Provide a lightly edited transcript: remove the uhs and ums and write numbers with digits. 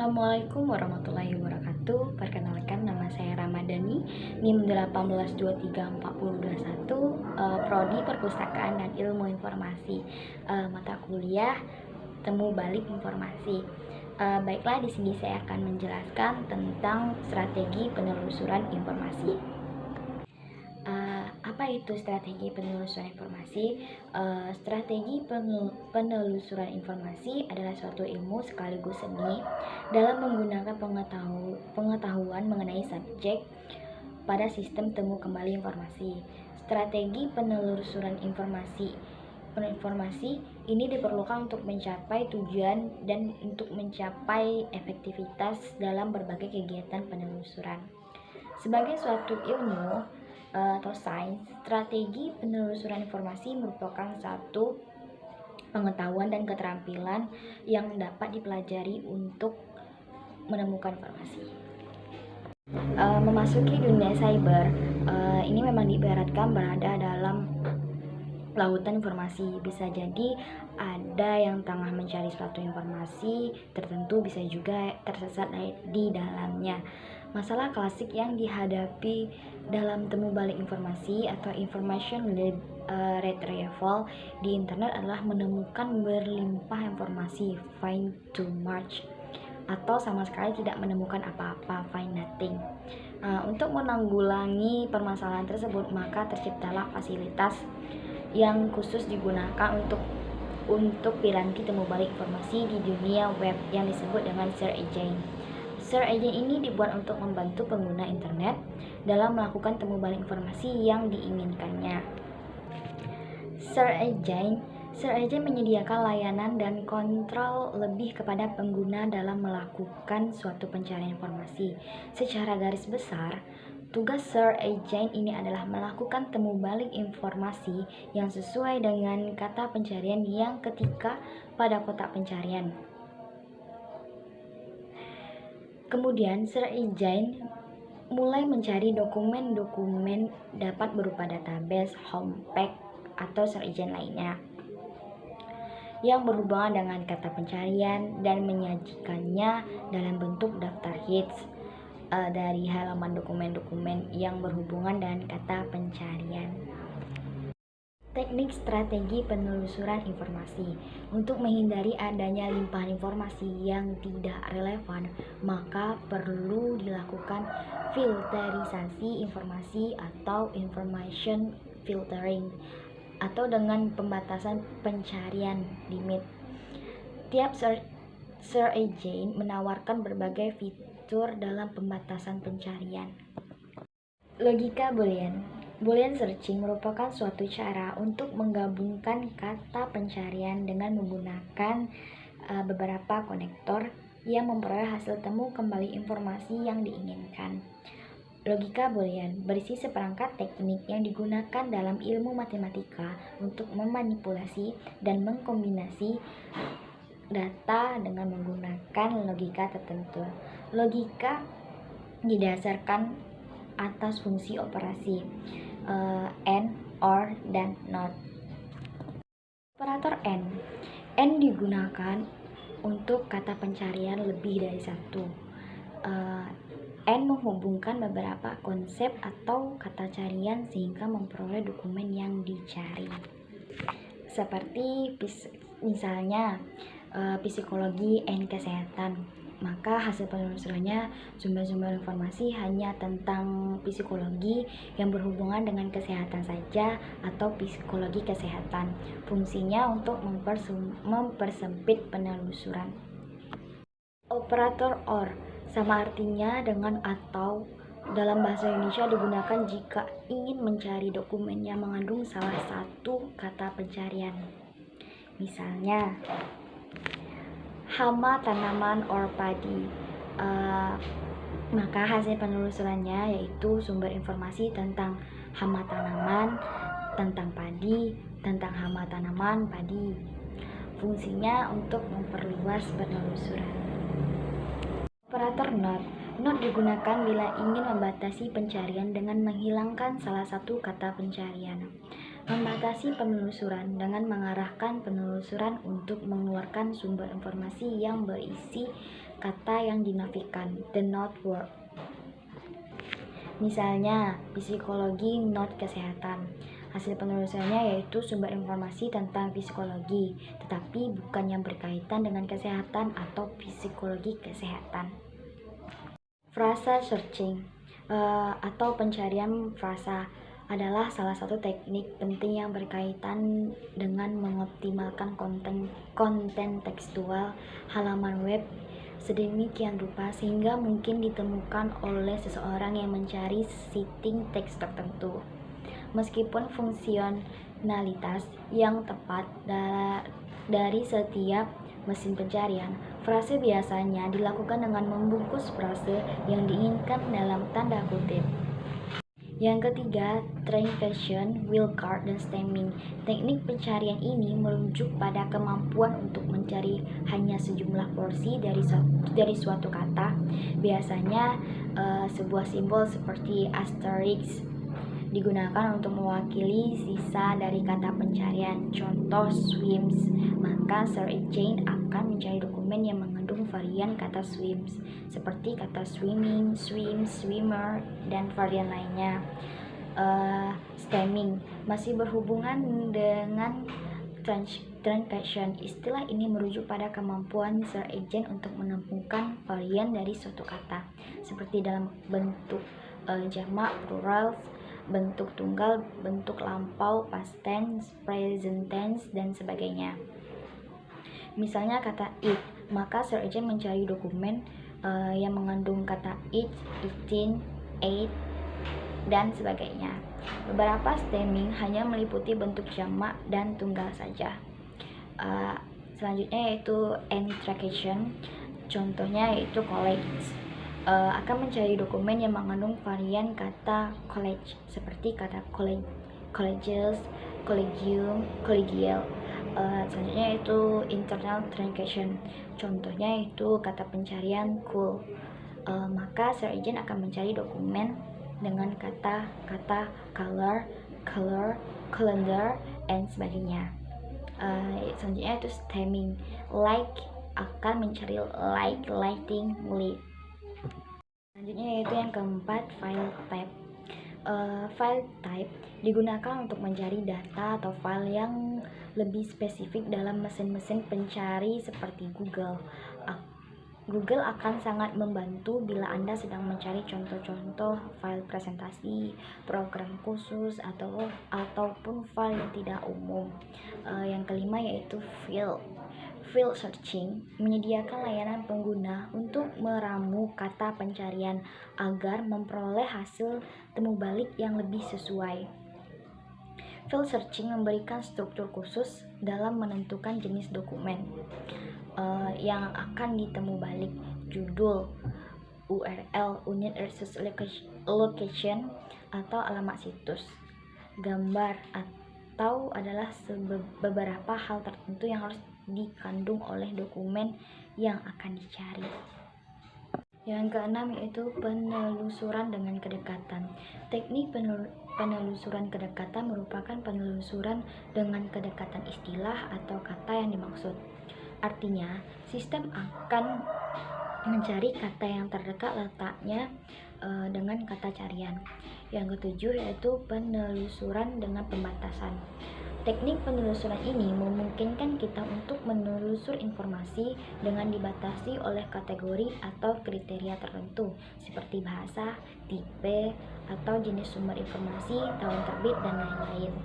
Assalamualaikum warahmatullahi wabarakatuh. Perkenalkan, nama saya Ramadhani, NIM 18234021, Prodi Perpustakaan dan Ilmu Informasi, mata kuliah Temu Balik Informasi. Baiklah, di sini saya akan menjelaskan tentang strategi penelusuran informasi. Apa itu strategi penelusuran informasi? Strategi penelusuran informasi adalah suatu ilmu sekaligus seni dalam menggunakan pengetahuan mengenai subjek pada sistem temu kembali informasi. Strategi penelusuran informasi ini diperlukan untuk mencapai tujuan dan untuk mencapai efektivitas dalam berbagai kegiatan penelusuran. Sebagai suatu ilmu atau sains, strategi penelusuran informasi merupakan satu pengetahuan dan keterampilan yang dapat dipelajari untuk menemukan informasi. Memasuki dunia cyber, ini memang diibaratkan berada dalam lautan informasi. Bisa jadi ada yang tengah mencari suatu informasi tertentu, bisa juga tersesat di dalamnya. Masalah klasik yang dihadapi dalam temu balik informasi atau information retrieval di internet adalah menemukan berlimpah informasi, find too much, atau sama sekali tidak menemukan apa-apa, find nothing. Untuk menanggulangi permasalahan tersebut, maka terciptalah fasilitas yang khusus digunakan untuk piranti temu balik informasi di dunia web yang disebut dengan search engine. Search engine ini dibuat untuk membantu pengguna internet dalam melakukan temu balik informasi yang diinginkannya. Search engine menyediakan layanan dan kontrol lebih kepada pengguna dalam melakukan suatu pencarian informasi. Secara garis besar, tugas search engine ini adalah melakukan temu balik informasi yang sesuai dengan kata pencarian yang ketika pada kotak pencarian. Kemudian search engine mulai mencari dokumen-dokumen dapat berupa database, homepage, atau search engine lainnya yang berhubungan dengan kata pencarian dan menyajikannya dalam bentuk daftar hits dari halaman dokumen-dokumen yang berhubungan dengan kata pencarian. Teknik strategi penelusuran informasi. Untuk menghindari adanya limpahan informasi yang tidak relevan, maka perlu dilakukan filterisasi informasi atau information filtering, atau dengan pembatasan pencarian limit. Tiap search engine menawarkan berbagai fitur dalam pembatasan pencarian. Logika Boolean. Boolean searching merupakan suatu cara untuk menggabungkan kata pencarian dengan menggunakan beberapa konektor yang memperoleh hasil temu kembali informasi yang diinginkan. Logika Boolean berisi seperangkat teknik yang digunakan dalam ilmu matematika untuk memanipulasi dan mengkombinasi data dengan menggunakan logika tertentu. Logika didasarkan atas fungsi operasi and, or, dan not. Operator N digunakan untuk kata pencarian lebih dari satu. N menghubungkan beberapa konsep atau kata carian sehingga memperoleh dokumen yang dicari. Seperti misalnya psikologi and kesehatan, maka hasil penelusurannya sumber-sumber informasi hanya tentang psikologi yang berhubungan dengan kesehatan saja atau psikologi kesehatan. Fungsinya untuk mempersempit penelusuran. Operator OR sama artinya dengan atau dalam bahasa Indonesia digunakan jika ingin mencari dokumen yang mengandung salah satu kata pencarian. Misalnya, hama tanaman or padi, maka hasil penelusurannya yaitu sumber informasi tentang hama tanaman, tentang padi, tentang hama tanaman padi. Fungsinya untuk memperluas penelusuran. Operator not digunakan bila ingin membatasi pencarian dengan menghilangkan salah satu kata pencarian. Membatasi penelusuran dengan mengarahkan penelusuran untuk mengeluarkan sumber informasi yang berisi kata yang dinafikan, the not word. Misalnya, psikologi not kesehatan. Hasil penelusurannya yaitu sumber informasi tentang psikologi, tetapi bukan yang berkaitan dengan kesehatan atau psikologi kesehatan. Frasa searching atau pencarian frasa adalah salah satu teknik penting yang berkaitan dengan mengoptimalkan konten tekstual halaman web sedemikian rupa sehingga mungkin ditemukan oleh seseorang yang mencari siting teks tertentu. Meskipun fungsionalitas yang tepat dari setiap mesin pencarian, frase biasanya dilakukan dengan membungkus frase yang diinginkan dalam tanda kutip. Yang ketiga, truncation, wildcard, dan stemming. Teknik pencarian ini merujuk pada kemampuan untuk mencari hanya sejumlah porsi dari suatu kata. Biasanya sebuah simbol seperti asterisk digunakan untuk mewakili sisa dari kata pencarian. Contoh swims, maka search engine akan mencari dokumen yang mengandung varian kata swims seperti kata swimming, swim, swimmer, dan varian lainnya. Stemming masih berhubungan dengan truncation. Istilah ini merujuk pada kemampuan search engine untuk menemukan varian dari suatu kata seperti dalam bentuk jamak, plural, bentuk tunggal, bentuk lampau, past tense, present tense, dan sebagainya. Misalnya kata eat, maka search engine mencari dokumen yang mengandung kata eat, eaten, ate, dan sebagainya. Beberapa stemming hanya meliputi bentuk jamak dan tunggal saja. Selanjutnya yaitu entreccation, contohnya yaitu college. Akan mencari dokumen yang mengandung varian kata college seperti kata colleges, collegium, collegial. Selanjutnya yaitu internal truncation, contohnya yaitu kata pencarian cool. Maka search engine akan mencari dokumen dengan kata-kata color, calendar, and sebagainya. Selanjutnya itu stemming, like akan mencari like, lighting, lead. Selanjutnya yaitu yang keempat, file type. File type digunakan untuk mencari data atau file yang lebih spesifik dalam mesin-mesin pencari seperti Google. Google akan sangat membantu bila Anda sedang mencari contoh-contoh file presentasi, program khusus, ataupun file yang tidak umum. Yang kelima yaitu field searching, menyediakan layanan pengguna untuk meramu kata pencarian agar memperoleh hasil temu balik yang lebih sesuai. Field searching memberikan struktur khusus dalam menentukan jenis dokumen yang akan ditemu balik, judul, URL, unit resource location, atau alamat situs, gambar, atau adalah beberapa hal tertentu yang harus dikandung oleh dokumen yang akan dicari. Yang keenam yaitu penelusuran dengan kedekatan. Teknik penelusuran kedekatan merupakan penelusuran dengan kedekatan istilah atau kata yang dimaksud. Artinya, sistem akan mencari kata yang terdekat letaknya dengan kata carian. Yang ketujuh yaitu penelusuran dengan pembatasan. Teknik penelusuran ini memungkinkan kita untuk menelusur informasi dengan dibatasi oleh kategori atau kriteria tertentu seperti bahasa, tipe, atau jenis sumber informasi, tahun terbit, dan lain-lain.